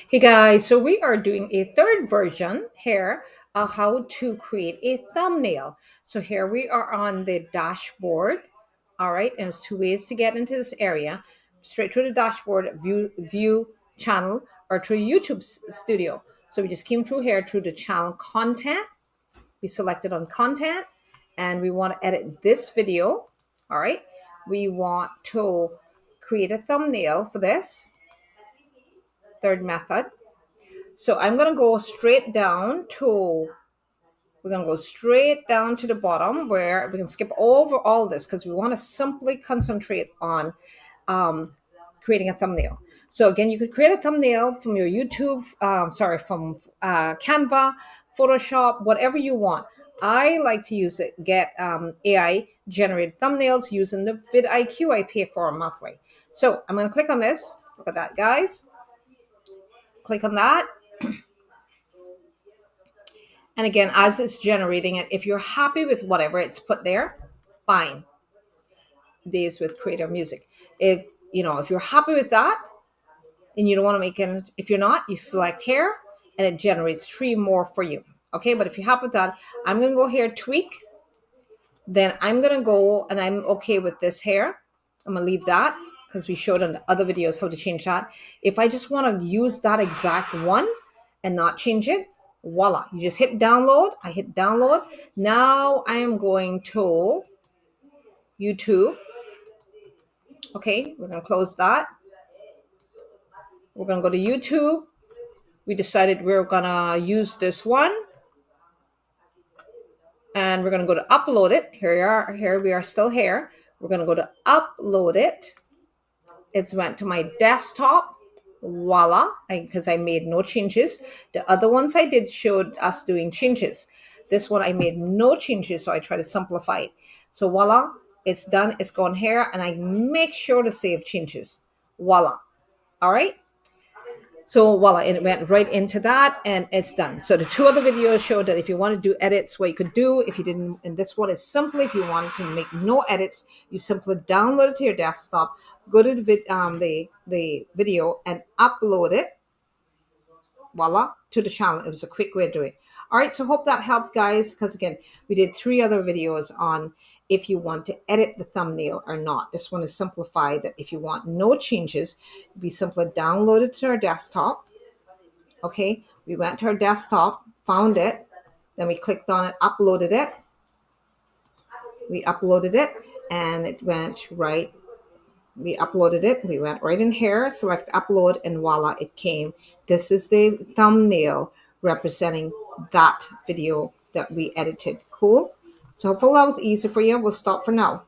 Hey guys, so we are doing a third version here of how to create a thumbnail. So here we are on the dashboard. All right, and there's two ways to get into this area: straight through the dashboard, view channel, or through YouTube studio. So we just came through here through the channel content. We selected on content, and we want to edit this video. All right, we want to create a thumbnail for this third method. So I'm going to go straight down to, we're going to go straight down to the bottom where we can skip over all this because we want to simply concentrate on creating a thumbnail. So again, you could create a thumbnail from your YouTube, from Canva, Photoshop, whatever you want. I like to use it, get AI generated thumbnails using the Vid IQ I pay for monthly. So I'm going to click on this. Look at that, guys. Click on that. And again, as it's generating it, if you're happy with whatever it's put there, fine. These with creative music. If you're happy with that and you don't want to make it, if you're not, you select here and it generates three more for you. Okay, but if you're happy with that, I'm gonna go here, tweak. Then I'm gonna go and I'm okay with this here. I'm gonna leave that because we showed in the other videos how to change that. If I just want to use that exact one and not change it, voila, you just hit download. I hit download. Now I am going to YouTube. Okay, we're gonna close that. We're gonna go to YouTube. We decided we're gonna use this one, and we're gonna go to upload it. Here we are. Here we are still here. We're gonna go to upload it. It's went to my desktop. Voila, because I made no changes. The other ones I did showed us doing changes. This one I made no changes, so I try to simplify it. So voila, it's done. It's gone here, and I make sure to save changes. Voila. All right. So voila, it went right into that and it's done. So the two other videos showed that if you want to do edits, what you could do, if you didn't, and this one is simply, if you wanted to make no edits, you simply download it to your desktop, go to the video and upload it, voila, to the channel. It was a quick way to do it. All right, so hope that helped, guys, because again, we did three other videos on if you want to edit the thumbnail or not. This one is simplified, that if you want no changes, we simply download it to our desktop. Okay, we went to our desktop, found it, then we clicked on it, uploaded it. We uploaded it and it went right. We uploaded it. We went right in here, select upload, and voila, it came. This is the thumbnail representing that video that we edited. Cool. So hopefully that was easy for you. We'll stop for now.